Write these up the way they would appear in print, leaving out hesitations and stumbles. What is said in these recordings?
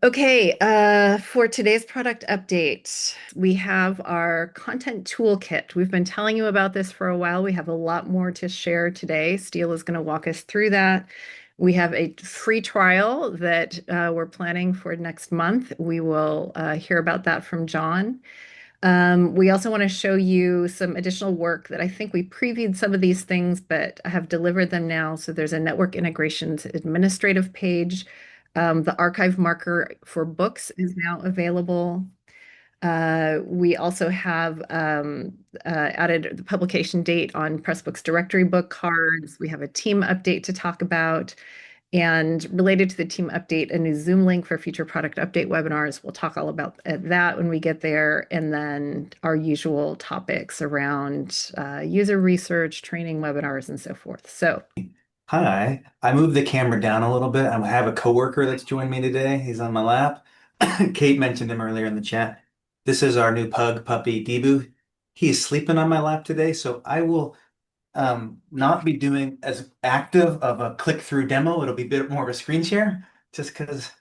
Okay, for today's product update, we have our content toolkit. We've been telling you about this for a while. We have a lot more to share today. Steele is going to walk us through that. We have a free trial that we're planning for next month. We will hear about that from John. We also want to show you some additional work that I think we previewed some of these things, but I have delivered them now. So there's a network integrations administrative page. The archive marker for books is now available. We also have added the publication date on Pressbooks directory book cards. We have a team update to talk about. And related to the team update, a new Zoom link for future product update webinars. We'll talk all about that when we get there. And then our usual topics around user research, training webinars, and so forth. So, Hi, I moved the camera down a little bit. I have a coworker that's joined me today. He's on my lap. Kate mentioned him earlier in the chat. This is our new pug puppy, Debu. He's sleeping on my lap today, so I will not be doing as active of a click-through demo. It'll be a bit more of a screen share, just because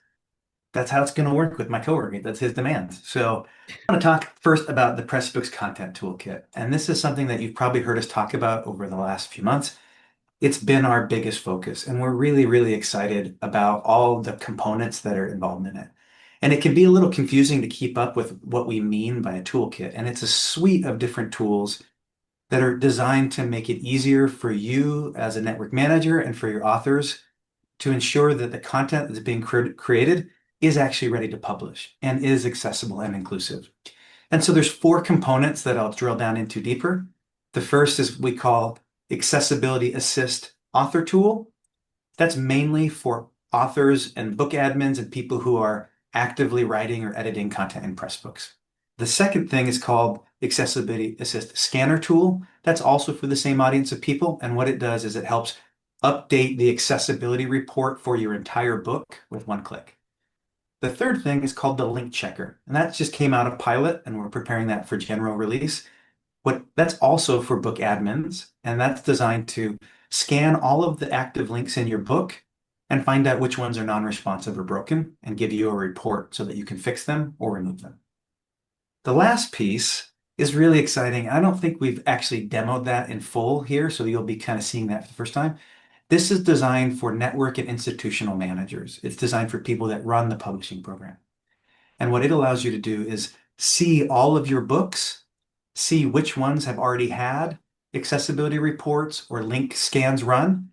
that's how it's going to work with my coworker. That's his demands. So I want to talk first about the Pressbooks Content Toolkit. And this is something that you've probably heard us talk about over the last few months. It's been our biggest focus, and we're really, really excited about all the components that are involved in it. And it can be a little confusing to keep up with what we mean by a toolkit. And it's a suite of different tools that are designed to make it easier for you as a network manager and for your authors to ensure that the content that's being created is actually ready to publish and is accessible and inclusive. And so there's four components that I'll drill down into deeper. The first is we call Accessibility Assist Author Tool. That's mainly for authors and book admins and people who are actively writing or editing content in Pressbooks. The second thing is called Accessibility Assist Scanner Tool. That's also for the same audience of people. And what it does is it helps update the accessibility report for your entire book with one click. The third thing is called the link checker. And that just came out of pilot and we're preparing that for general release. That's also for book admins, and that's designed to scan all of the active links in your book and find out which ones are non-responsive or broken and give you a report so that you can fix them or remove them. The last piece is really exciting. I don't think we've actually demoed that in full here, so you'll be kind of seeing that for the first time. This is designed for network and institutional managers. It's designed for people that run the publishing program. And what it allows you to do is see all of your books, see which ones have already had accessibility reports or link scans run,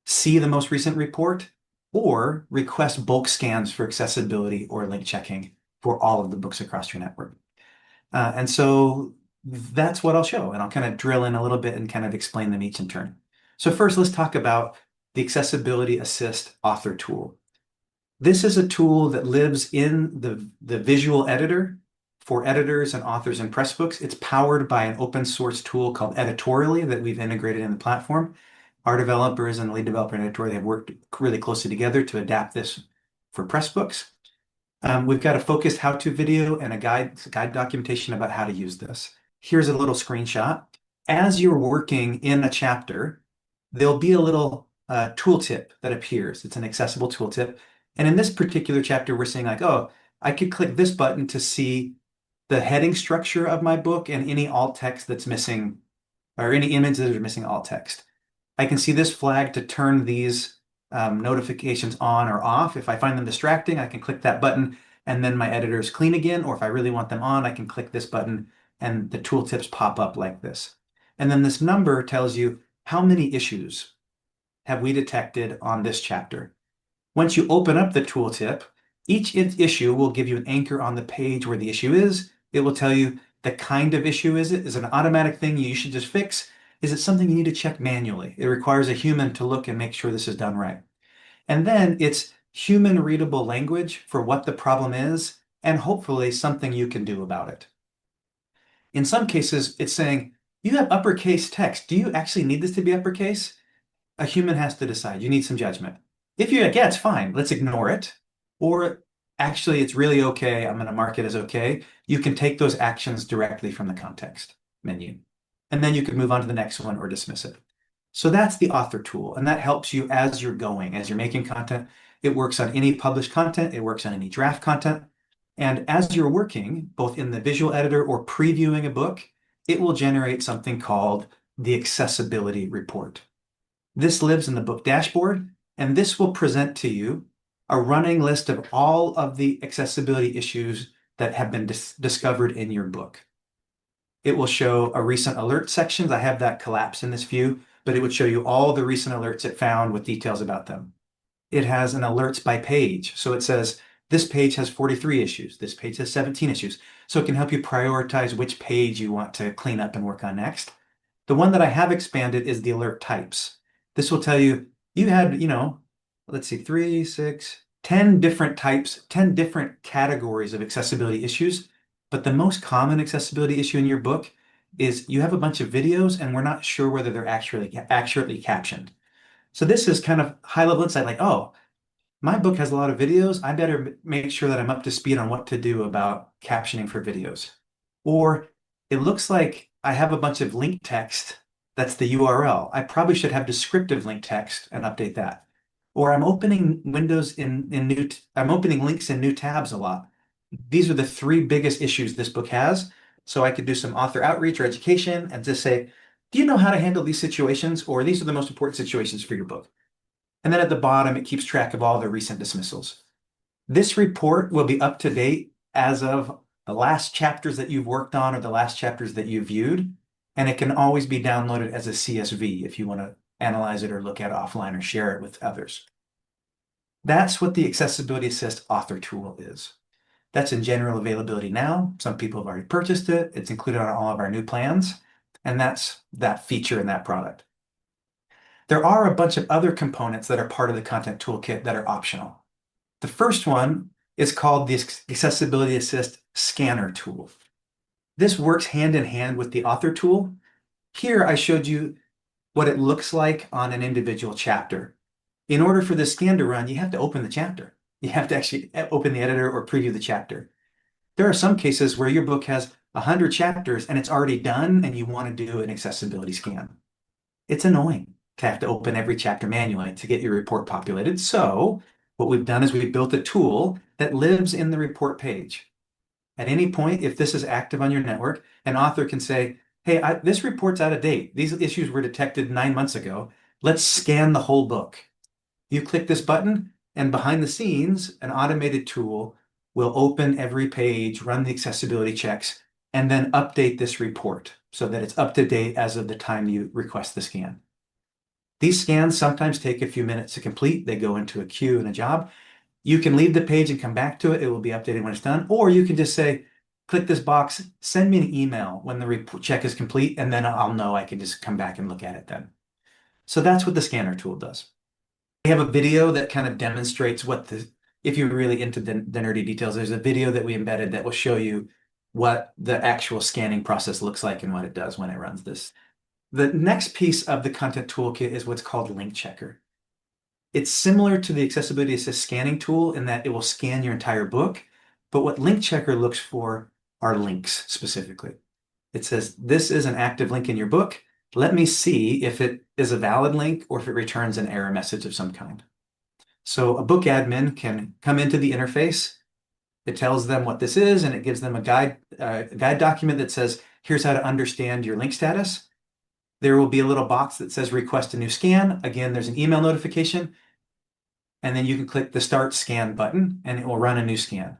see the most recent report, or request bulk scans for accessibility or link checking for all of the books across your network. And so that's what I'll show, and I'll kind of drill in a little bit and kind of explain them each in turn. So first, let's talk about the Accessibility Assist Author Tool. This is a tool that lives in the visual editor for editors and authors in Pressbooks. It's powered by an open source tool called Editorially that we've integrated in the platform. Our developers and the lead developer in Editorially have worked really closely together to adapt this for Pressbooks. We've got a focused how-to video and a guide documentation about how to use this. Here's a little screenshot. As you're working in a chapter, there'll be a little tooltip that appears. It's an accessible tooltip. And in this particular chapter, we're saying like, oh, I could click this button to see the heading structure of my book and any alt text that's missing, or any images that are missing alt text. I can see this flag to turn these notifications on or off. If I find them distracting, I can click that button and then my editor is clean again. Or if I really want them on, I can click this button and the tooltips pop up like this. And then this number tells you how many issues have we detected on this chapter. Once you open up the tooltip, each issue will give you an anchor on the page where the issue is. It will tell you the kind of issue is it? Is it an automatic thing you should just fix? Is it something you need to check manually? It requires a human to look and make sure this is done right. And then it's human readable language for what the problem is and hopefully something you can do about it. In some cases, it's saying, you have uppercase text. Do you actually need this to be uppercase? A human has to decide. You need some judgment. If you're like, yeah, it's fine, let's ignore it. Or actually, it's really okay, I'm going to mark it as okay. You can take those actions directly from the context menu. And then you can move on to the next one or dismiss it. So that's the author tool. And that helps you as you're going, as you're making content. It works on any published content. It works on any draft content. And as you're working, both in the visual editor or previewing a book, it will generate something called the accessibility report. This lives in the book dashboard, and this will present to you a running list of all of the accessibility issues that have been discovered in your book. It will show a recent alert section. I have that collapsed in this view, but it would show you all the recent alerts it found with details about them. It has an alerts by page. So it says, this page has 43 issues. This page has 17 issues. So it can help you prioritize which page you want to clean up and work on next. The one that I have expanded is the alert types. This will tell you, you had, let's see, 3, 6, 10 different types, 10 different categories of accessibility issues. But the most common accessibility issue in your book is you have a bunch of videos and we're not sure whether they're accurately captioned. So this is kind of high level insight like, oh, my book has a lot of videos. I better make sure that I'm up to speed on what to do about captioning for videos. Or it looks like I have a bunch of link text. That's the URL. I probably should have descriptive link text and update that. Or I'm opening I'm opening links in new tabs a lot. These are the three biggest issues this book has. So I could do some author outreach or education and just say, do you know how to handle these situations? Or these are the most important situations for your book. And then at the bottom, it keeps track of all the recent dismissals. This report will be up to date as of the last chapters that you've worked on or the last chapters that you've viewed. And it can always be downloaded as a CSV if you want to analyze it or look at it offline or share it with others. That's what the Accessibility Assist author tool is. That's in general availability now. Some people have already purchased it. It's included on all of our new plans. And that's that feature in that product. There are a bunch of other components that are part of the content toolkit that are optional. The first one is called the Accessibility Assist Scanner tool. This works hand in hand with the author tool. Here I showed you what it looks like on an individual chapter. In order for the scan to run, you have to open the chapter. You have to actually open the editor or preview the chapter. There are some cases where your book has 100 chapters and it's already done and you want to do an accessibility scan. It's annoying to have to open every chapter manually to get your report populated. So what we've done is we've built a tool that lives in the report page. At any point, if this is active on your network, an author can say, hey, this report's out of date. These issues were detected 9 months ago. Let's scan the whole book. You click this button, and behind the scenes, an automated tool will open every page, run the accessibility checks, and then update this report so that it's up to date as of the time you request the scan. These scans sometimes take a few minutes to complete. They go into a queue and a job. You can leave the page and come back to it. It will be updated when it's done. Or you can just say, click this box, send me an email when the check is complete, and then I'll know I can just come back and look at it then. So that's what the scanner tool does. We have a video that kind of demonstrates if you're really into the nerdy details, there's a video that we embedded that will show you what the actual scanning process looks like and what it does when it runs this. The next piece of the content toolkit is what's called Link Checker. It's similar to the Accessibility Assist scanning tool in that it will scan your entire book, but what Link Checker looks for are links specifically. It says, this is an active link in your book. Let me see if it is a valid link or if it returns an error message of some kind. So a book admin can come into the interface. It tells them what this is, and it gives them a guide document that says, here's how to understand your link status. There will be a little box that says request a new scan. Again, there's an email notification. And then you can click the Start Scan button, and it will run a new scan.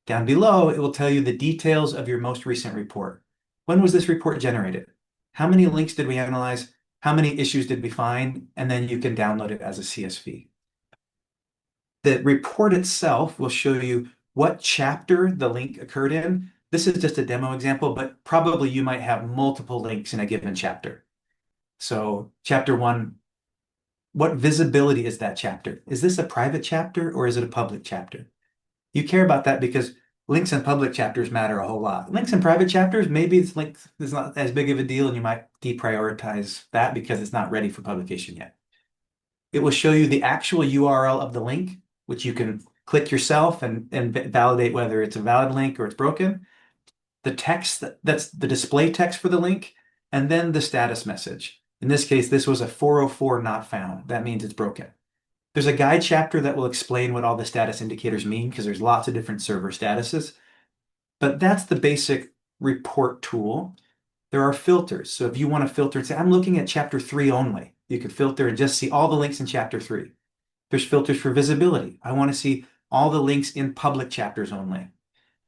Down below, it will tell you the details of your most recent report. When was this report generated? How many links did we analyze? How many issues did we find? And then you can download it as a CSV. The report itself will show you what chapter the link occurred in. This is just a demo example, but probably you might have multiple links in a given chapter. So chapter 1, what visibility is that chapter? Is this a private chapter or is it a public chapter? You care about that because links in public chapters matter a whole lot. Links in private chapters, maybe it's not as big of a deal and you might deprioritize that because it's not ready for publication yet. It will show you the actual URL of the link, which you can click yourself and validate whether it's a valid link or it's broken. The text, that's the display text for the link, and then the status message. In this case, this was a 404 not found. That means it's broken. There's a guide chapter that will explain what all the status indicators mean because there's lots of different server statuses. But that's the basic report tool. There are filters. So if you want to filter and say, I'm looking at chapter 3 only, you could filter and just see all the links in chapter 3. There's filters for visibility. I want to see all the links in public chapters only.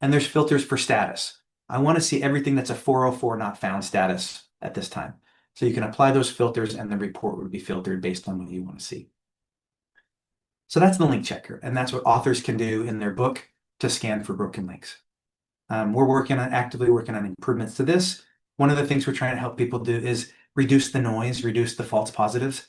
And there's filters for status. I want to see everything that's a 404 not found status at this time. So you can apply those filters and the report would be filtered based on what you want to see. So that's the link checker. And that's what authors can do in their book to scan for broken links. We're actively working on improvements to this. One of the things we're trying to help people do is reduce the noise, reduce the false positives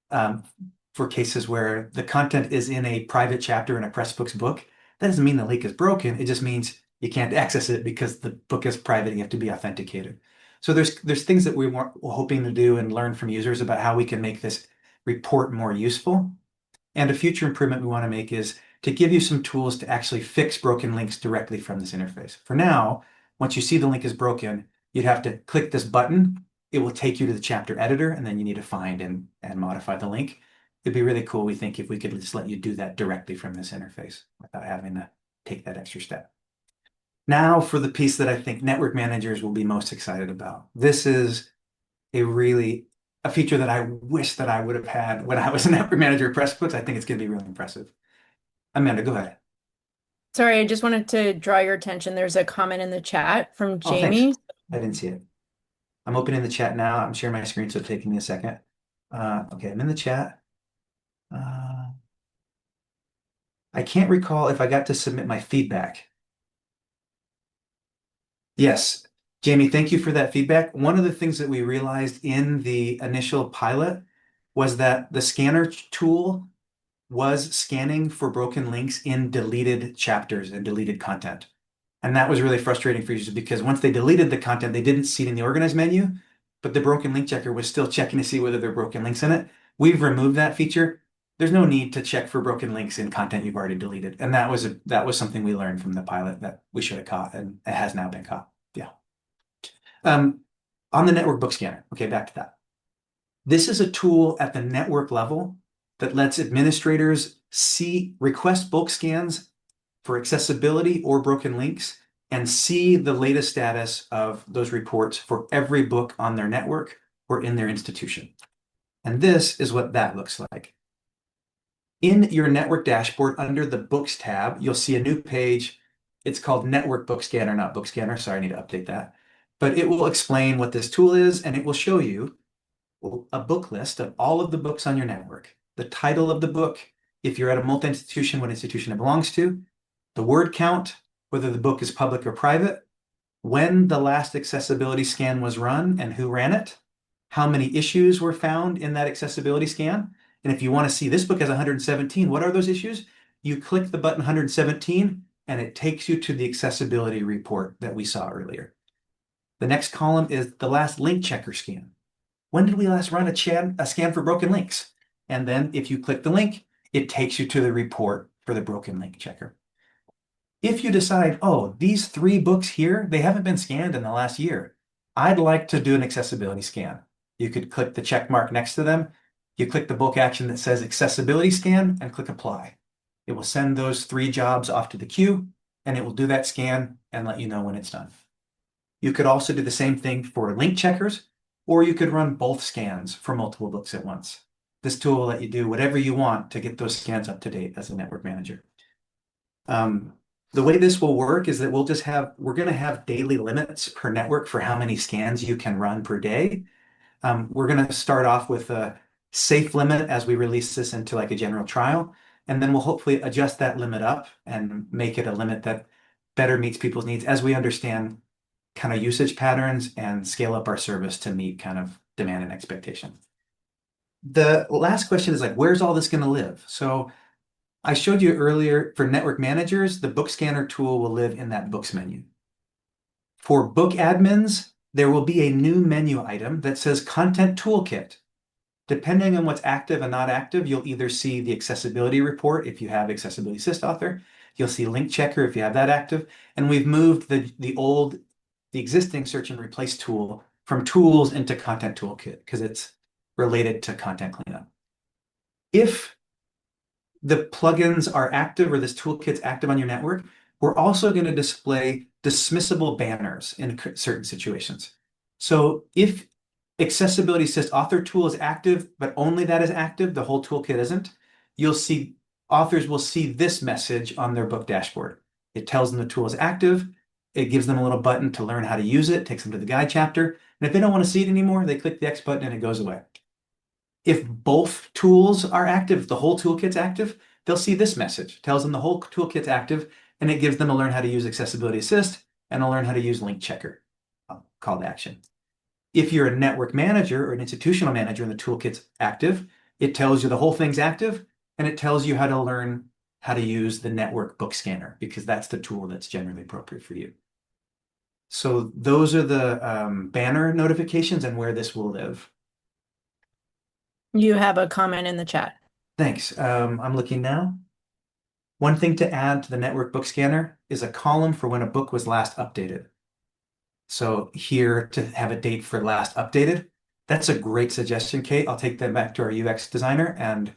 for cases where the content is in a private chapter in a Pressbooks book. That doesn't mean the link is broken. It just means you can't access it because the book is private and you have to be authenticated. So there's things that we're hoping to do and learn from users about how we can make this report more useful. And a future improvement we want to make is to give you some tools to actually fix broken links directly from this interface. For now, once you see the link is broken, you'd have to click this button. It will take you to the chapter editor, and then you need to find and modify the link. It'd be really cool, we think, if we could just let you do that directly from this interface without having to take that extra step. Now for the piece that I think network managers will be most excited about. This is a feature that I wish that I would have had when I was a network manager at Pressbooks. I think it's going to be really impressive. Amanda, go ahead. Sorry, I just wanted to draw your attention. There's a comment in the chat from Oh, thanks. Jamie. I didn't see it. I'm opening the chat now. I'm sharing my screen, so it's taking me a second. Okay, I'm in the chat. I can't recall if I got to submit my feedback. Yes, Jamie, thank you for that feedback. One of the things that we realized in the initial pilot was that the scanner tool was scanning for broken links in deleted chapters and deleted content. And that was really frustrating for users because once they deleted the content, they didn't see it in the organize menu, but the broken link checker was still checking to see whether there are broken links in it. We've removed that feature. There's no need to check for broken links in content you've already deleted. And that was something we learned from the pilot that we should have caught, and it has now been caught. Yeah. On the network book scanner. Okay, back to that. This is a tool at the network level that lets administrators request bulk scans for accessibility or broken links and see the latest status of those reports for every book on their network or in their institution. And this is what that looks like. In your network dashboard under the Books tab, you'll see a new page. It's called Network Book Scanner, not Book Scanner. Sorry, I need to update that. But it will explain what this tool is, and it will show you a book list of all of the books on your network, the title of the book, if you're at a multi-institution, what institution it belongs to, the word count, whether the book is public or private, when the last accessibility scan was run and who ran it, how many issues were found in that accessibility scan. And if you want to see this book has 117, what are those issues? You click the button 117 and it takes you to the accessibility report that we saw earlier. The next column is the last link checker scan. When did we last run a scan for broken links? And then if you click the link, it takes you to the report for the broken link checker. If you decide, oh, these 3 books here, they haven't been scanned in the last year, I'd like to do an accessibility scan. You could click the check mark next to them. You click the book action that says accessibility scan and click apply. It will send those 3 jobs off to the queue and it will do that scan and let you know when it's done. You could also do the same thing for link checkers, or you could run both scans for multiple books at once. This tool will let you do whatever you want to get those scans up to date as a network manager. The way this will work is that we're going to have daily limits per network for how many scans you can run per day. We're going to start off with a safe limit as we release this into like a general trial, and then we'll hopefully adjust that limit up and make it a limit that better meets people's needs as we understand kind of usage patterns and scale up our service to meet kind of demand and expectation. The last question is like, where's all this going to live? So I showed you earlier for network managers, the book scanner tool will live in that books menu. For book admins, there will be a new menu item that says Content Toolkit. Depending on what's active and not active, you'll either see the accessibility report if you have Accessibility Assist Author, you'll see Link Checker if you have that active, and we've moved the existing search and replace tool from tools into Content Toolkit because it's related to content cleanup. If the plugins are active or this toolkit's active on your network, we're also going to display dismissible banners in certain situations. So if Accessibility Assist author tool is active, but only that is active, the whole toolkit isn't, you'll see authors will see this message on their book dashboard. It tells them the tool is active. It gives them a little button to learn how to use it, takes them to the guide chapter. And if they don't want to see it anymore, they click the X button and it goes away. If both tools are active, the whole toolkit's active, they'll see this message. It tells them the whole toolkit's active, and it gives them to learn how to use Accessibility Assist and to learn how to use Link Checker, call to action. If you're a network manager or an institutional manager and the toolkit's active, it tells you the whole thing's active, and it tells you how to learn how to use the network book scanner, because that's the tool that's generally appropriate for you. So those are the banner notifications and where this will live. You have a comment in the chat. Thanks. I'm looking now. One thing to add to the network book scanner is a column for when a book was last updated. So here to have a date for last updated. That's a great suggestion, Kate. I'll take that back to our UX designer, and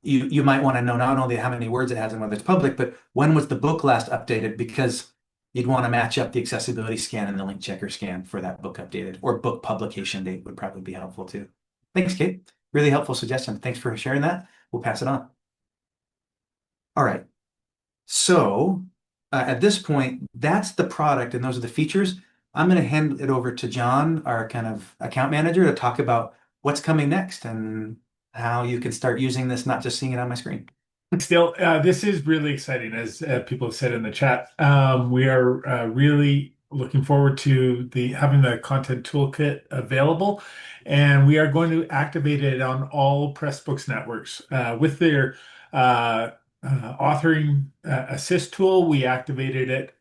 you might want to know not only how many words it has and whether it's public, but when was the book last updated, because you'd want to match up the accessibility scan and the link checker scan for that book updated, or book publication date would probably be helpful too. Thanks, Kate. Really helpful suggestion. Thanks for sharing that. We'll pass it on. All right. So at this point, that's the product and those are the features. I'm going to hand it over to John, our kind of account manager, to talk about what's coming next and how you can start using this, not just seeing it on my screen. Still, this is really exciting, as people have said in the chat. We are really looking forward to having the content toolkit available, and we are going to activate it on all Pressbooks networks with their authoring assist tool. We activated it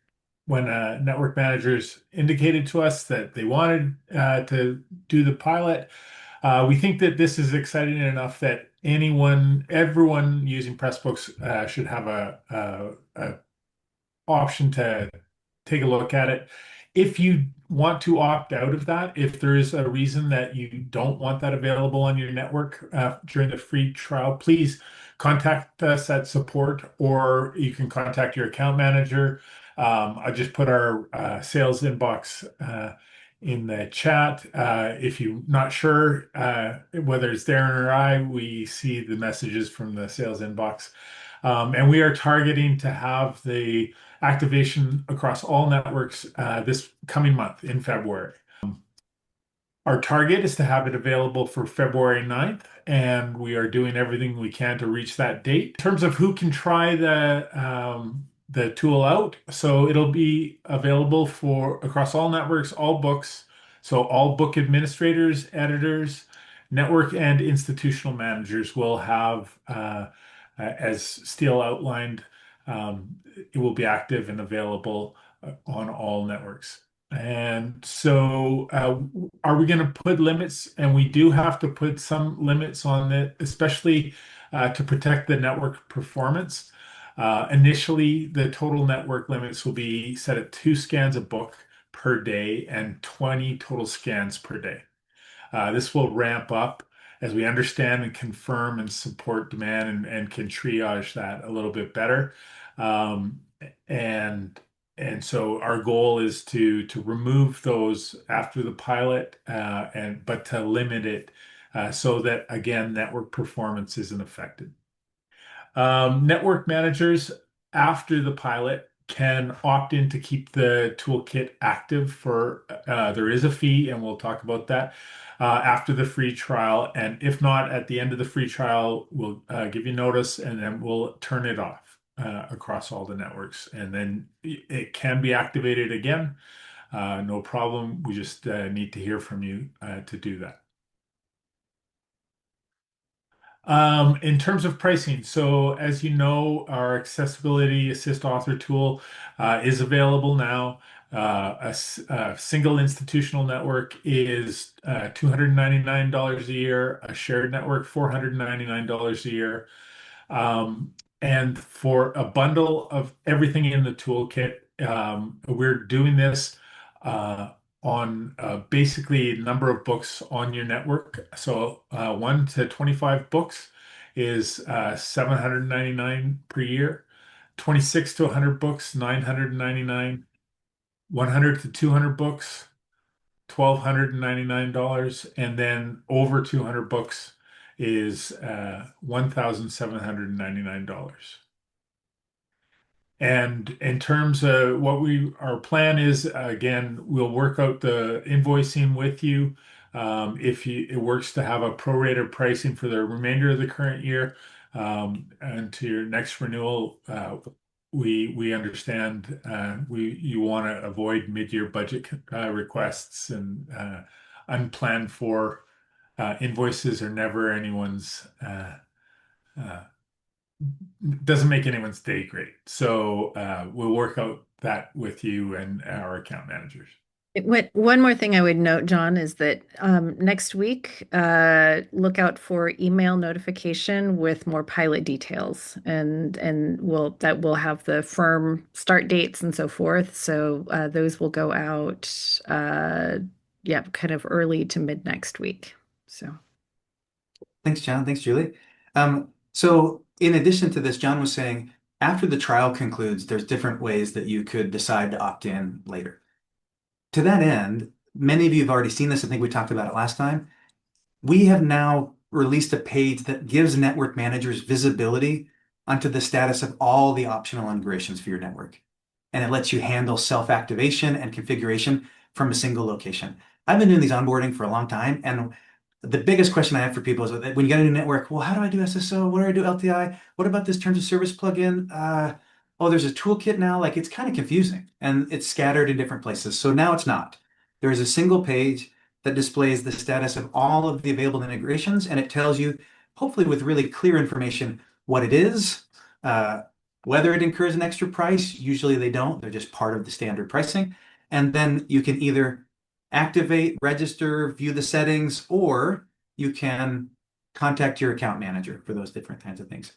when network managers indicated to us that they wanted to do the pilot. We think that this is exciting enough that everyone using Pressbooks should have a option to take a look at it. If you want to opt out of that, if there is a reason that you don't want that available on your network during the free trial, please contact us at support, or you can contact your account manager. I just put our sales inbox in the chat. If you're not sure whether it's Darren or I, we see the messages from the sales inbox. And we are targeting to have the activation across all networks this coming month in February. Our target is to have it available for February 9th, and we are doing everything we can to reach that date. In terms of who can try the tool out, so it'll be available for across all networks, all books, so all book administrators, editors, network and institutional managers will have, as Steele outlined, it will be active and available on all networks. And so are we going to put limits? And we do have to put some limits on it, especially to protect the network performance. Initially, the total network limits will be set at 2 scans a book per day and 20 total scans per day. This will ramp up as we understand and confirm and support demand and can triage that a little bit better. And so our goal is to remove those after the pilot, but to limit it so that, again, network performance isn't affected. Network managers after the pilot can opt in to keep the toolkit active for there is a fee, and we'll talk about that after the free trial. And if not, at the end of the free trial, we'll give you notice, and then we'll turn it off across all the networks. And then it can be activated again. No problem. We just need to hear from you to do that. In terms of pricing, so as you know, our Accessibility Assist Author tool is available now. A single institutional network is $299 a year, a shared network $499 a year. And for a bundle of everything in the toolkit, we're doing this on basically a number of books on your network. So 1 to 25 books. is $799 per year. 26 to 100 books, $999. 100 to 200 books, $1,299, and then over 200 books is $1,799. And in terms of our plan is, again, we'll work out the invoicing with you. If it works to have a prorated pricing for the remainder of the current year, and to your next renewal, we understand you want to avoid mid-year budget requests, and unplanned for invoices are never anyone's doesn't make anyone's day great. So we'll work out that with you and our account managers. One more thing I would note, John, is that next week, look out for email notification with more pilot details, and we'll have the firm start dates and so forth. So those will go out, yeah, kind of early to mid next week. So Thanks, John. Thanks, Julie. So in addition to this, John was saying after the trial concludes, there's different ways that you could decide to opt in later. To that end, many of you have already seen this. I think we talked about it last time. We have now released a page that gives network managers visibility onto the status of all the optional integrations for your network. And it lets you handle self-activation and configuration from a single location. I've been doing these onboarding for a long time, and the biggest question I have for people is that when you get a new network, well, how do I do SSO? What do I do LTI? What about this terms of service plugin? Oh, there's a toolkit now. Like, it's kind of confusing and it's scattered in different places. So now it's not. There is a single page that displays the status of all of the available integrations, and it tells you, hopefully with really clear information, what it is, whether it incurs an extra price. Usually they don't. They're just part of the standard pricing. And then you can either activate, register, view the settings, or you can contact your account manager for those different kinds of things.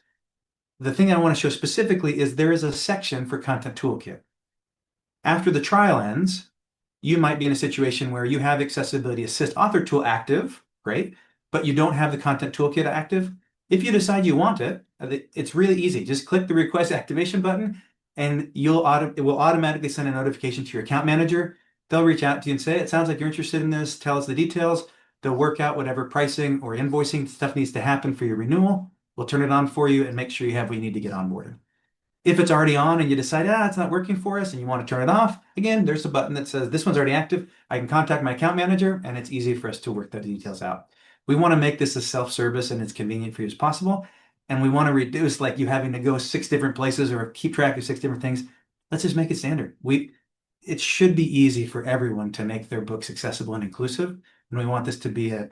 The thing I want to show specifically is there is a section for Content Toolkit. After the trial ends, you might be in a situation where you have Accessibility Assist Author Tool active, great, but you don't have the Content Toolkit active. If you decide you want it, it's really easy. Just click the Request Activation button, and it will automatically send a notification to your account manager. They'll reach out to you and say, it sounds like you're interested in this, tell us the details. They'll work out whatever pricing or invoicing stuff needs to happen for your renewal. We'll turn it on for you and make sure you have what you need to get onboarded. If it's already on and you decide, it's not working for us and you want to turn it off, again, there's a button that says this one's already active. I can contact my account manager, and it's easy for us to work the details out. We want to make this as self-service and as convenient for you as possible. And we want to reduce like you having to go 6 different places or keep track of 6 different things. Let's just make it standard. It should be easy for everyone to make their books accessible and inclusive. And we want this to be a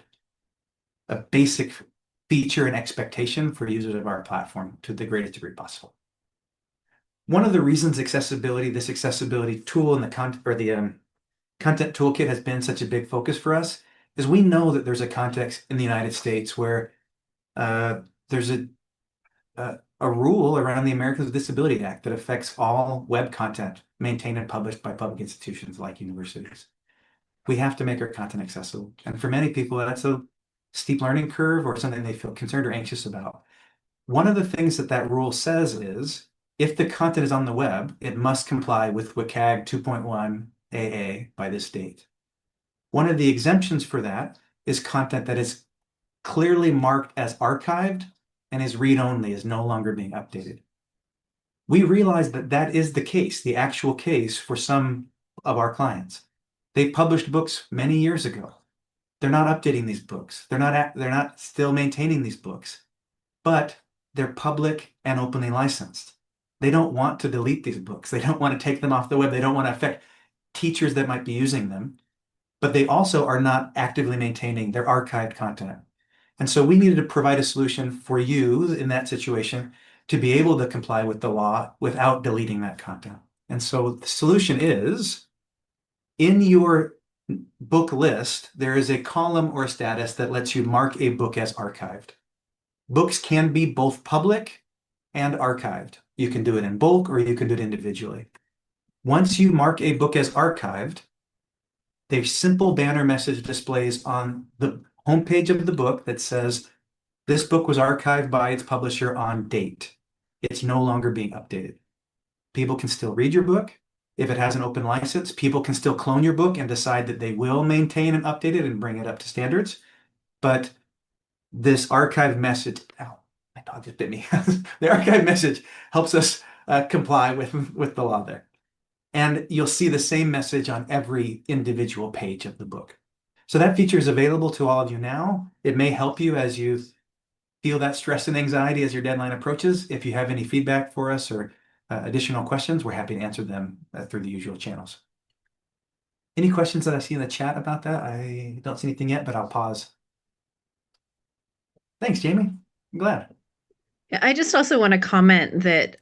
basic feature and expectation for users of our platform to the greatest degree possible. One of the reasons this accessibility tool and the content toolkit has been such a big focus for us is we know that there's a context in the United States where there's a rule around the Americans with Disability Act that affects all web content maintained and published by public institutions like universities. We have to make our content accessible. And for many people, that's a steep learning curve or something they feel concerned or anxious about. One of the things that rule says is, if the content is on the web, it must comply with WCAG 2.1 AA by this date. One of the exemptions for that is content that is clearly marked as archived and is read-only, is no longer being updated. We realize that is the case, the actual case for some of our clients. They published books many years ago. They're not updating these books. They're not still maintaining these books, but they're public and openly licensed. They don't want to delete these books. They don't want to take them off the web. They don't want to affect teachers that might be using them, but they also are not actively maintaining their archived content. And so we needed to provide a solution for you in that situation to be able to comply with the law without deleting that content. And so the solution is, in your book list, there is a column or a status that lets you mark a book as archived. Books can be both public and archived. You can do it in bulk or you can do it individually. Once you mark a book as archived, the simple banner message displays on the homepage of the book that says, This book was archived by its publisher on date. It's no longer being updated. People can still read your book. If it has an open license, people can still clone your book and decide that they will maintain and update it and bring it up to standards. But this archive message, ow, my dog just bit me. The archive message helps us comply with the law there. And you'll see the same message on every individual page of the book. So that feature is available to all of you now. It may help you as you feel that stress and anxiety as your deadline approaches. If you have any feedback for us or additional questions, we're happy to answer them through the usual channels. Any questions that I see in the chat about that? I don't see anything yet, but I'll pause. Thanks, Jamie. I'm glad. Yeah, I just also want to comment that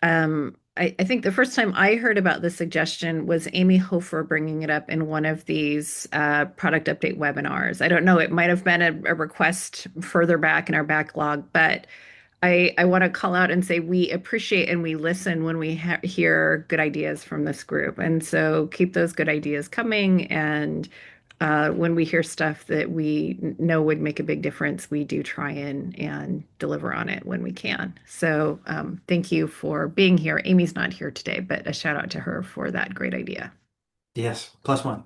I think the first time I heard about this suggestion was Amy Hofer bringing it up in one of these product update webinars. I don't know, it might have been a request further back in our backlog, but I want to call out and say we appreciate and we listen when we hear good ideas from this group. And so keep those good ideas coming. And when we hear stuff that we know would make a big difference, we do try and deliver on it when we can. So thank you for being here. Amy's not here today, but a shout out to her for that great idea. Yes, +1.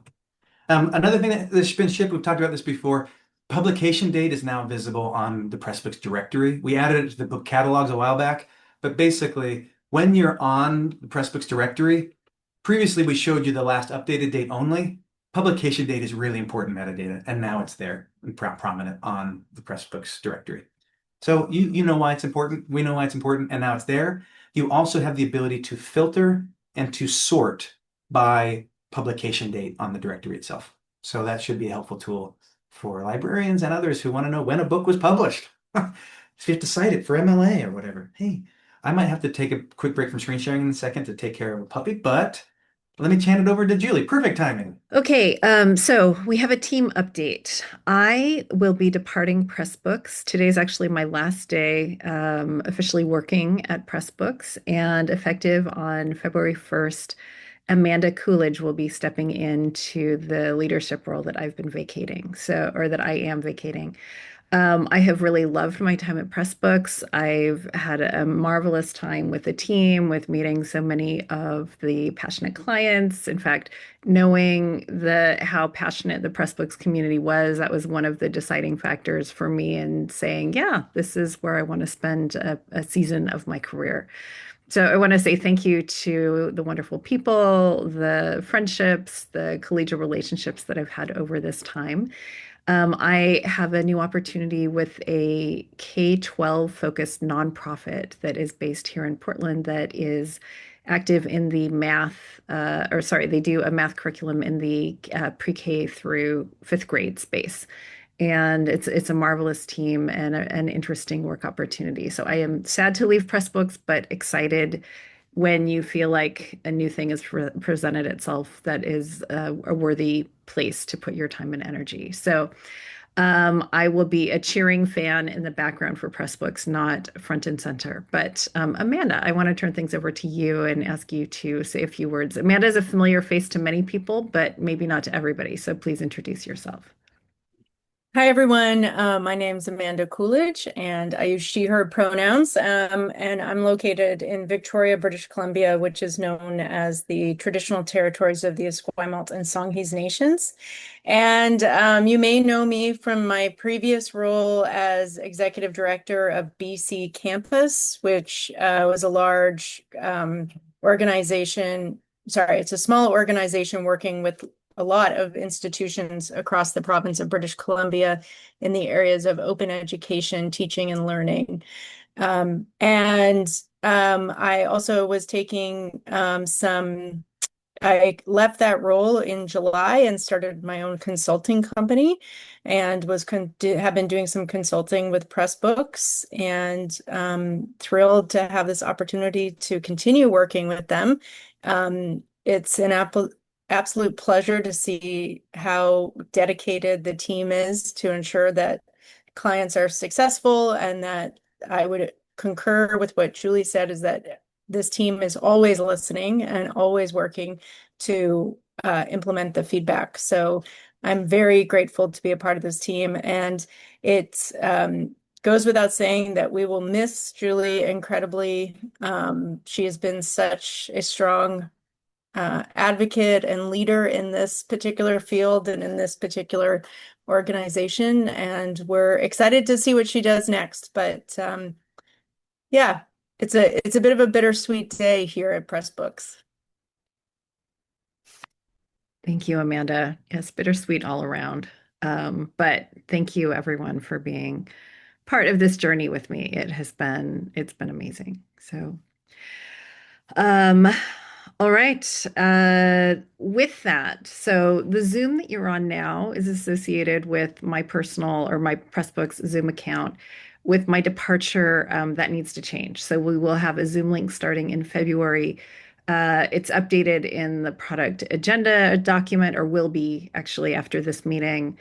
Another thing that's been shipped, we've talked about this before, publication date is now visible on the Pressbooks directory. We added it to the book catalogs a while back, but basically when you're on the Pressbooks directory, previously we showed you the last updated date only. Publication date is really important metadata, and now it's there and prominent on the Pressbooks directory. So you know why it's important, we know why it's important, and now it's there. You also have the ability to filter and to sort by publication date on the directory itself. So that should be a helpful tool for librarians and others who want to know when a book was published. If you have to cite it for MLA or whatever. Hey, I might have to take a quick break from screen sharing in a second to take care of a puppy, but let me hand it over to Julie. Perfect timing. Okay, so we have a team update. I will be departing Pressbooks. Today's actually my last day officially working at Pressbooks, and effective on February 1st, Amanda Coolidge will be stepping into the leadership role that I've been vacating, or that I am vacating. I have really loved my time at Pressbooks. I've had a marvelous time with the team, with meeting so many of the passionate clients. In fact, knowing how passionate the Pressbooks community was, that was one of the deciding factors for me in saying, yeah, this is where I want to spend a season of my career. So I want to say thank you to the wonderful people, the friendships, the collegial relationships that I've had over this time. I have a new opportunity with a K-12 focused nonprofit that is based here in Portland that is active in the they do a math curriculum in the pre-K through fifth grade space. And it's a marvelous team and an interesting work opportunity. So I am sad to leave Pressbooks, but excited when you feel like a new thing has presented itself that is a worthy place to put your time and energy. So I will be a cheering fan in the background for Pressbooks, not front and center. But Amanda, I want to turn things over to you and ask you to say a few words. Amanda is a familiar face to many people, but maybe not to everybody. So please introduce yourself. Hi, everyone. My name's Amanda Coolidge, and I use she, her pronouns. And I'm located in Victoria, British Columbia, which is known as the traditional territories of the Esquimalt and Songhees Nations. And you may know me from my previous role as executive director of BC Campus, which was a large organization. Sorry, it's a small organization working with a lot of institutions across the province of British Columbia in the areas of open education, teaching, and learning. I also was taking I left that role in July and started my own consulting company and have been doing some consulting with Pressbooks, and thrilled to have this opportunity to continue working with them. It's an absolute pleasure to see how dedicated the team is to ensure that clients are successful, and that I would concur with what Julie said, is that this team is always listening and always working to implement the feedback. So I'm very grateful to be a part of this team, and it's goes without saying that we will miss Julie incredibly. She has been such a strong advocate and leader in this particular field and in this particular organization, and we're excited to see what she does next. But yeah, it's a bit of a bittersweet day here at Pressbooks. Thank you, Amanda. Yes, bittersweet all around. But thank you everyone for being part of this journey with me. It's been amazing. So, um, all right. With that, so the Zoom that you're on now is associated with my personal or my Pressbooks Zoom account. With my departure, that needs to change. So we will have a Zoom link starting in February. It's updated in the product agenda document, or will be actually after this meeting.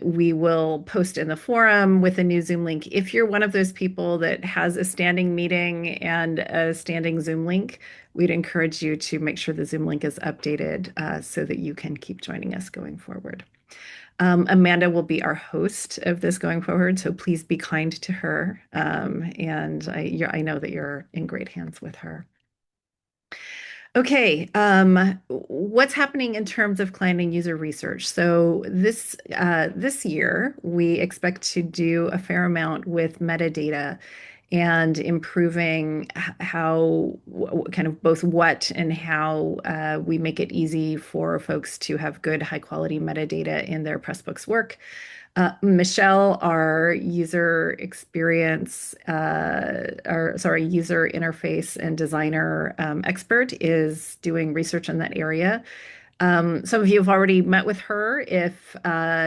We will post in the forum with a new Zoom link. If you're one of those people that has a standing meeting and a standing Zoom link, we'd encourage you to make sure the Zoom link is updated so that you can keep joining us going forward. Amanda will be our host of this going forward, so please be kind to her. And I know that you're in great hands with her. Okay, what's happening in terms of client and user research? So this year, we expect to do a fair amount with metadata and improving how kind of both what and how we make it easy for folks to have good, high quality metadata in their Pressbooks work. Michelle, our user experience, user interface and designer expert, is doing research in that area. Some of you have already met with her. If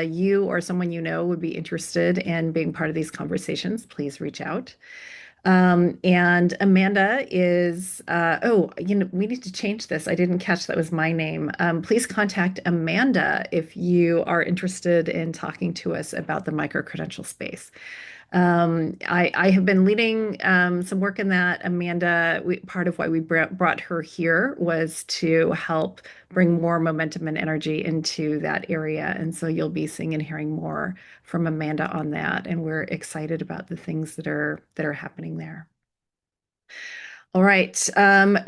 you or someone you know would be interested in being part of these conversations, please reach out. And Amanda is, we need to change this. I didn't catch that was my name. Please contact Amanda if you are interested in talking to us about the micro-credential space. I have been leading some work in that. Amanda, part of why we brought her here was to help bring more momentum and energy into that area. And so you'll be seeing and hearing more from Amanda on that. And we're excited about the things that are happening there. All right.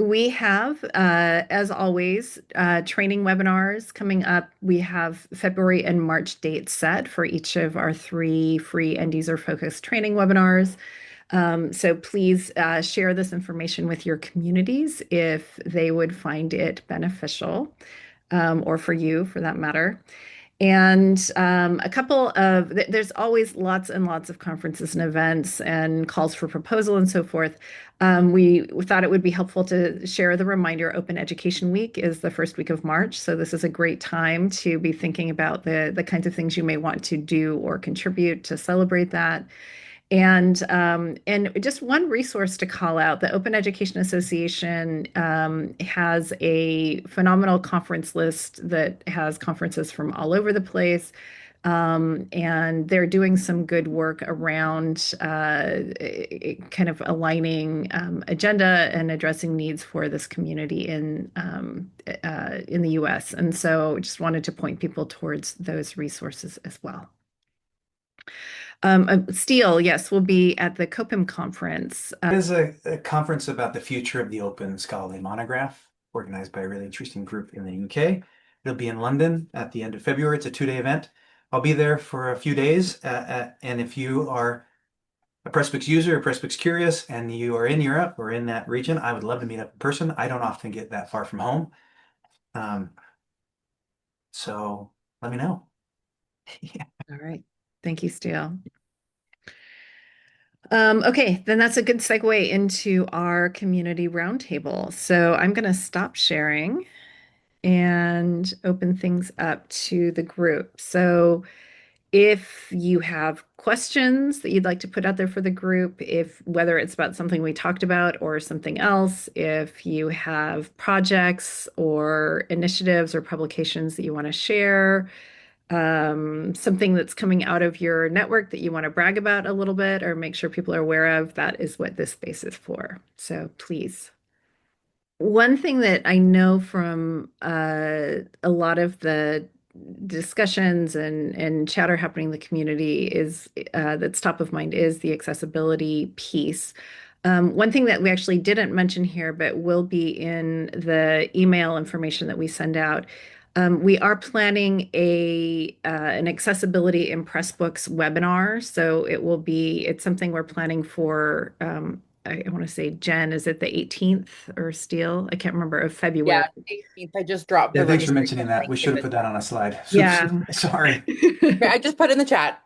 We have, as always, training webinars coming up. We have February and March dates set for each of our 3 free end user focused training webinars. So please share this information with your communities if they would find it beneficial, or for you for that matter. And there's always lots and lots of conferences and events and calls for proposal and so forth. We thought it would be helpful to share the reminder. Open Education Week is the first week of March. So this is a great time to be thinking about the kinds of things you may want to do or contribute to celebrate that. And just one resource to call out, the Open Education Association has a phenomenal conference list that has conferences from all over the place. And they're doing some good work around kind of aligning agenda and addressing needs for this community in the US. And so just wanted to point people towards those resources as well. Steele, yes, we'll be at the COPIM conference. It is a conference about the future of the open scholarly monograph, organized by a really interesting group in the UK. It'll be in London at the end of February. It's a 2-day event. I'll be there for a few days. And if you are a Pressbooks user or Pressbooks curious and you are in Europe or in that region, I would love to meet up in person. I don't often get that far from home. So let me know. Yeah. All right. Thank you, Steele. Okay, then that's a good segue into our community roundtable. So I'm going to stop sharing and open things up to the group. So if you have questions that you'd like to put out there for the group, whether it's about something we talked about or something else, if you have projects or initiatives or publications that you want to share, something that's coming out of your network that you want to brag about a little bit or make sure people are aware of, that is what this space is for. So please. One thing that I know from a lot of the discussions and chatter happening in the community is that's top of mind is the accessibility piece. One thing that we actually didn't mention here, but will be in the email information that we send out, we are planning an accessibility in Pressbooks webinar. So it's something we're planning for, I want to say, Jen, is it the 18th or Steele? I can't remember, of February. Yeah, 18th. I just dropped Yeah, the thanks for registration mentioning that. link We in should have the put that on a slide. Yeah. Sorry. I just put it in the chat.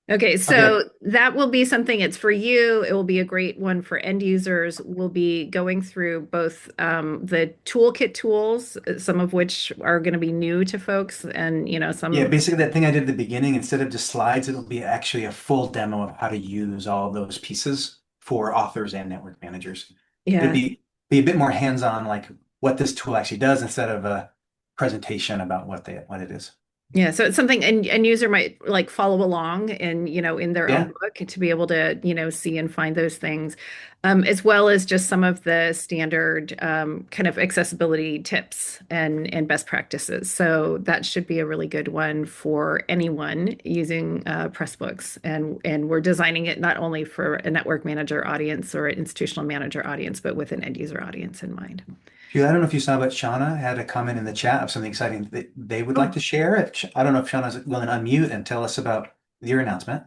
Okay, Okay. so that will be something, it's for you. It will be a great one for end users. We'll be going through both the toolkit tools, some of which are going to be new to folks, and Yeah, some. basically that thing I did at the beginning, instead of just slides, it'll be actually a full demo of how to use all those pieces for authors and network managers. It'd Yeah. be a bit more hands-on, like what this tool actually does instead of a presentation about what it is. Yeah, so it's something and user might like follow along and in their Yeah. own book to be able to see and find those things, as well as just some of the standard kind of accessibility tips and best practices. So that should be a really good one for anyone using Pressbooks, and we're designing it not only for a network manager audience or an institutional manager audience, but with an end user audience in mind. Hugh, I don't know if you saw, but Shauna had a comment in the chat of something exciting that they would like to share. I don't know if Shauna's willing to unmute and tell us about your announcement.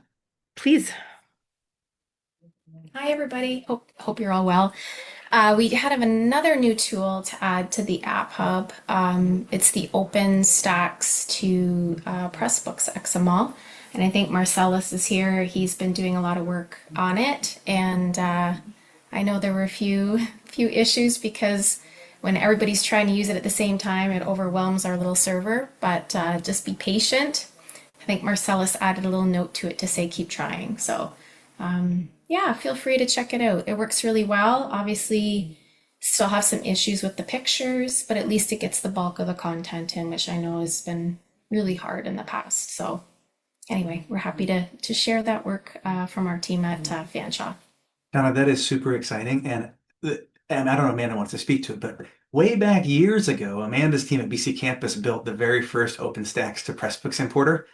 Please. Hi, everybody. Hope you're all well. We have another new tool to add to the App Hub. It's the Open Stacks to Pressbooks XML. And I think Marcellus is here. He's been doing a lot of work on it. And I know there were a few issues because when everybody's trying to use it at the same time, it overwhelms our little server. But just be patient. I think Marcellus added a little note to it to say keep trying. So yeah, feel free to check it out. It works really well. Obviously, still have some issues with the pictures, but at least it gets the bulk of the content in, which I know has been really hard in the past. So anyway, we're happy to share that work from our team at Fanshawe. Donna, that is super exciting. And I don't know if Amanda wants to speak to it, but way back years ago, Amanda's team at BC Campus built the very first OpenStax to Pressbooks importer,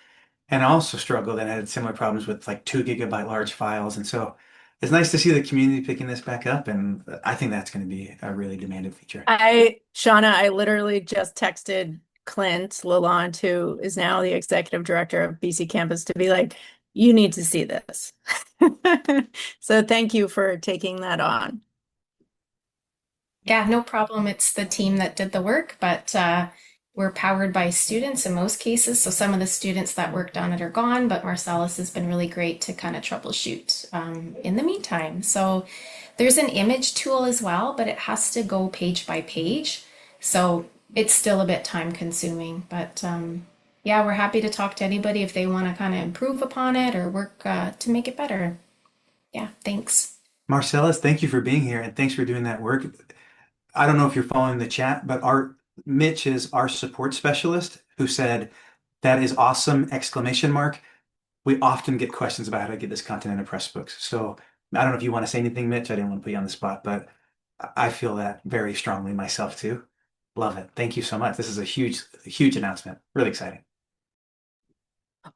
and also struggled and had similar problems with like 2 GB large files. And so it's nice to see the community picking this back up, and I think that's going to be a really demanded feature. Shauna, I literally just texted Clint Lalonde, who is now the executive director of BC Campus, to be like, you need to see this. So thank you for taking that on. Yeah, no problem. It's the team that did the work, but we're powered by students in most cases. So some of the students that worked on it are gone, but Marcellus has been really great to kind of troubleshoot in the meantime. So there's an image tool as well, but it has to go page by page. So it's still a bit time consuming, but yeah, we're happy to talk to anybody if they want to kind of improve upon it or work to make it better. Yeah, thanks. Marcellus, thank you for being here, and thanks for doing that work. I don't know if you're following the chat, but Mitch is our support specialist who said, "That is awesome!" Exclamation mark. We often get questions about how to get this content into Pressbooks. So I don't know if you want to say anything, Mitch. I didn't want to put you on the spot, but I feel that very strongly myself too. Love it. Thank you so much. This is a huge announcement. Really exciting.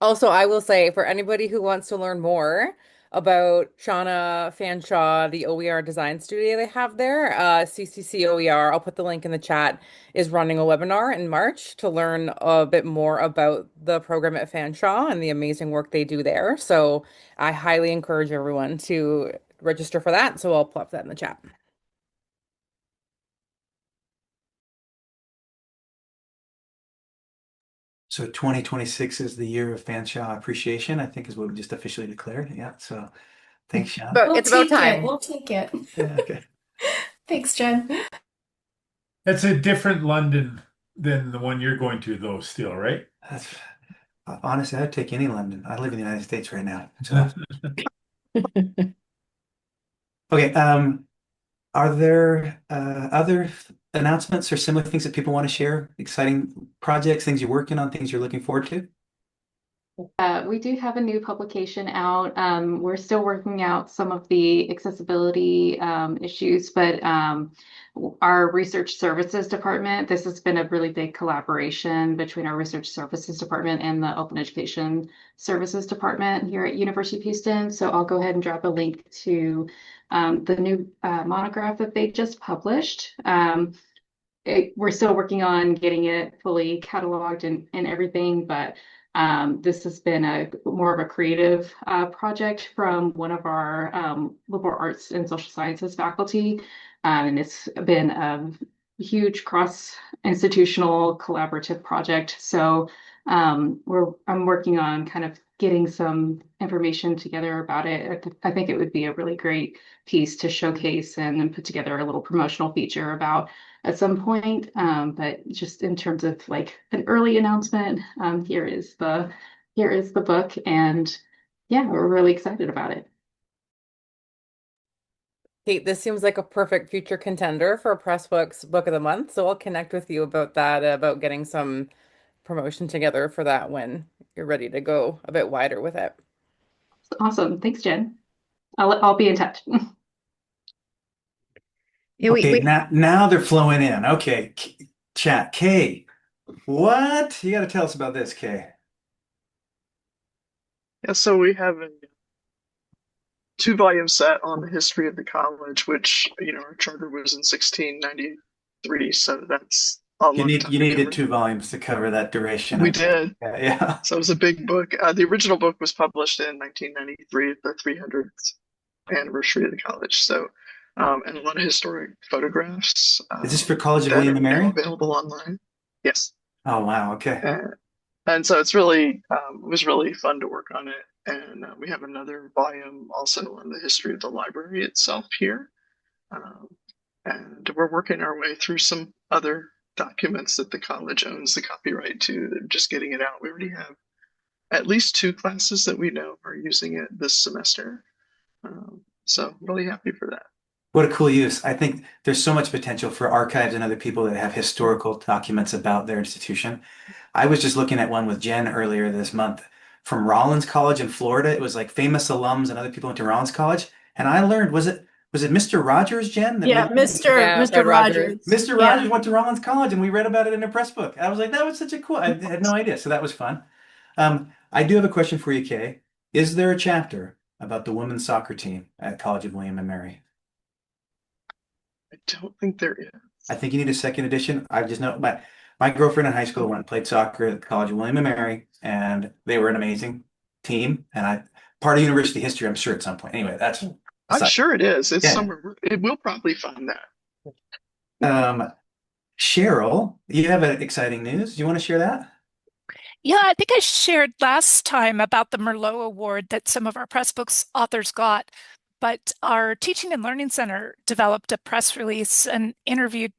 Also, I will say for anybody who wants to learn more about Shauna Fanshawe, the OER design studio they have there, CCC OER, I'll put the link in the chat, is running a webinar in March to learn a bit more about the program at Fanshawe and the amazing work they do there. So I highly encourage everyone to register for that. So I'll plug that in the chat. So 2026 is the year of Fanshawe appreciation, I think is what we just officially declared. Yeah. So thanks, Sean. But it's about take it. time. We'll take it. Yeah, okay. Thanks, Jen. That's a different London than the one you're going to, though, still, right? Honestly, I'd take any London. I live in the United States right now. So okay. Are there other announcements or similar things that people want to share? Exciting projects, things you're working on, things you're looking forward to? We do have a new publication out. We're still working out some of the accessibility issues, but our research services department, this has been a really big collaboration between our research services department and the open education services department here at University of Houston. So I'll go ahead and drop a link to the new monograph that they just published. We're still working on getting it fully cataloged and everything, but this has been a more of a creative project from one of our liberal arts and social sciences faculty. And it's been a huge cross-institutional collaborative project. So I'm working on kind of getting some information together about it. I think it would be a really great piece to showcase and then put together a little promotional feature about at some point. But just in terms of like an early announcement, here is the book, and yeah, we're really excited about it. Kate, this seems like a perfect future contender for Pressbooks Book of the Month. So I'll connect with you about that, about getting some promotion together for that when you're ready to go a bit wider with it. Awesome. Thanks, Jen. I'll be in touch. Yeah, Okay, now they're flowing in. Okay, chat. Kay, what? You got to tell us about this, Kay. Yeah, so we have a two-volume set on the history of the college, which, our charter was in 1693, so that's a long time You ago, needed right? 2 volumes to cover that duration. We Okay. did. Yeah. So it was a big book. The original book was published in 1993, the 300th anniversary of the college. So, and a lot of historic photographs Is this for College of that William are and now Mary? available online. Yes. Oh, wow. Okay. And so it's really, it was really fun to work on it. And we have another volume also on the history of the library itself here. Um, and we're working our way through some other documents that the college owns the copyright to. They're just getting it out. We already have at least 2 classes that we know are using it this semester. So really happy for that. What a cool use. I think there's so much potential for archives and other people that have historical documents about their institution. I was just looking at one with Jen earlier this month from Rollins College in Florida. It was like famous alums and other people went to Rollins College. And I learned, was it Mr. Rogers, Jen? Yeah, Yeah, Mr. Fred Rogers. Rogers. Mr. Yeah. Rogers went to Rollins College and we read about it in a press book. I was like, that was such a cool, I had no idea. So that was fun. I do have a question for you, Kay. Is there a chapter about the women's soccer team at College of William and Mary? I don't think there is. I think you need a second edition. I just know my girlfriend in high school went and played soccer at College of William and Mary, and they were an amazing team. And part of university history, I'm sure at some point. Anyway, that's I'm sure it is. It's Yeah. somewhere. We'll probably find that. Cheryl, you have exciting news. Do you want to share that? Yeah, I think I shared last time about the Merlot Award that some of our Pressbooks authors got, but our Teaching and Learning Center developed a press release and interviewed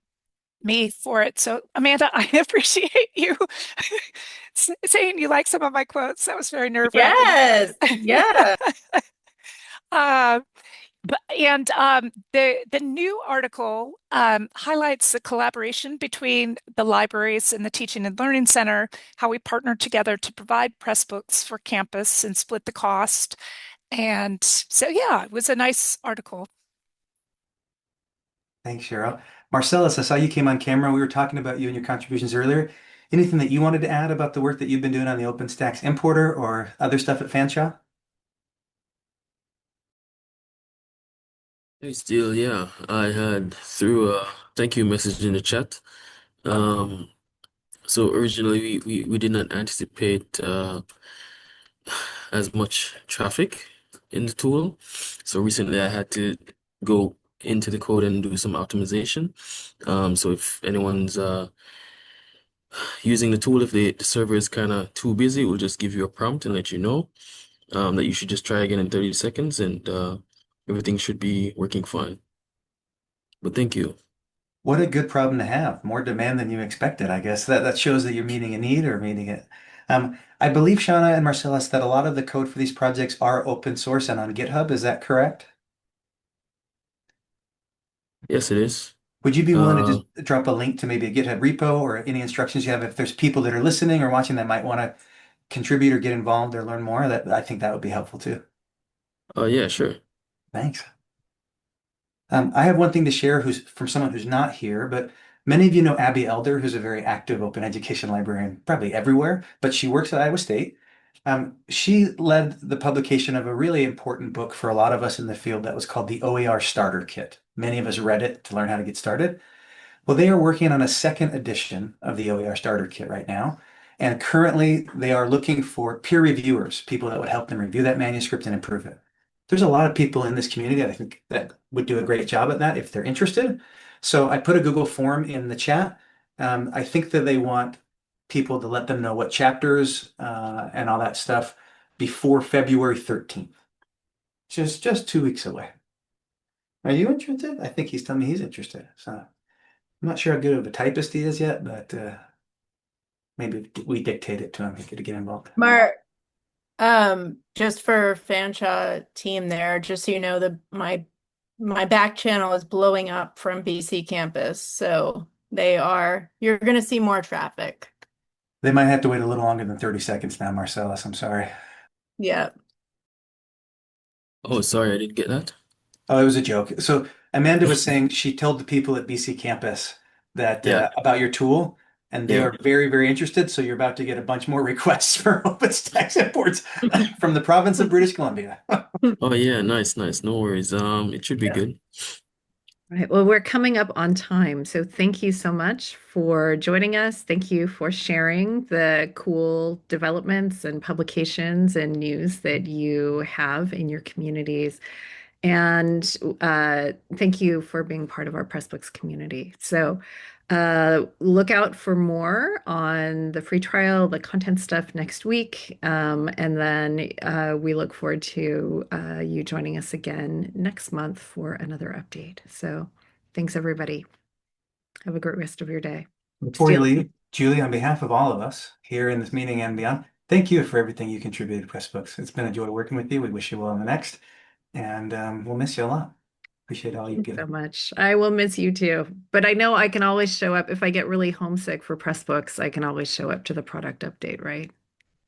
me for it. So, Amanda, I appreciate you saying you like some of my quotes. That was very nerve-wracking. Yes. Yeah. The new article highlights the collaboration between the libraries and the Teaching and Learning Center, how we partner together to provide Pressbooks for campus and split the cost. And so, yeah, it was a nice article. Thanks, Cheryl. Marcellus, I saw you came on camera. We were talking about you and your contributions earlier. Anything that you wanted to add about the work that you've been doing on the OpenStax importer or other stuff at Fanshawe? Hey, Steele, yeah, I had threw a thank you message in the chat. So originally we did not anticipate as much traffic in the tool. So recently I had to go into the code and do some optimization. So if anyone's using the tool, if the server is kind of too busy, it will just give you a prompt and let you know that you should just try again in 30 seconds and everything should be working fine. But thank you. What a good problem to have. More demand than you expected, I guess. That shows that you're meeting a need or meeting it. I believe, Shauna and Marcellus, that a lot of the code for these projects are open source and on GitHub. Is that correct? Yes, it is. Would you be willing to just drop a link to maybe a GitHub repo or any instructions you have if there's people that are listening or watching that might want to contribute or get involved or learn more, that I think that would be helpful too. Yeah, sure. Thanks. I have one thing to share who's from someone who's not here, but many of you know Abby Elder, who's a very active open education librarian, probably everywhere, but she works at Iowa State. She led the publication of a really important book for a lot of us in the field that was called the OER Starter Kit. Many of us read it to learn how to get started. Well, they are working on a second edition of the OER Starter Kit right now. And currently, they are looking for peer reviewers, people that would help them review that manuscript and improve it. There's a lot of people in this community that I think that would do a great job at that if they're interested. So I put a Google form in the chat. I think that they want people to let them know what chapters and all that stuff before February 13th, just 2 weeks away. Are you interested? I think he's telling me he's interested. So I'm not sure how good of a typist he is yet, but maybe we dictate it to him to get involved. Mark, just for Fanshawe team there, just so you know, my back channel is blowing up from BC campus, so you're gonna see more traffic. They might have to wait a little longer than 30 seconds now, Marcellus. I'm sorry. Yeah. Oh, sorry, I didn't get that. Oh, it was a joke. So Amanda was saying she told the people at BC campus that Yeah. About your tool, and they Yeah. are very, very interested. So you're about to get a bunch more requests for OpenStax imports from the province of British Columbia. Oh yeah, nice, nice. No worries. It should be Yeah. good. All right. Well, we're coming up on time. So thank you so much for joining us. Thank you for sharing the cool developments and publications and news that you have in your communities. And thank you for being part of our Pressbooks community. So look out for more on the free trial, the content stuff next week. And then we look forward to you joining us again next month for another update. So thanks, everybody. Have a great rest of your day. Before you Steele. leave, Julie, on behalf of all of us here in this meeting and beyond, thank you for everything you contributed to Pressbooks. It's been a joy working with you. We wish you well in the next, and we'll miss you a lot. Appreciate all you've Thanks so given. much. I will miss you too. But I know I can always show up if I get really homesick for Pressbooks. I can always show up to the product update, right?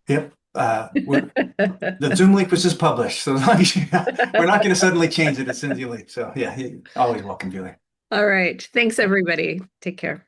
Yep. The Zoom link was just published, so as long as we're not going to suddenly change it as soon as you leave. So yeah, you're always welcome, Julie. All right. Thanks, everybody. Take care.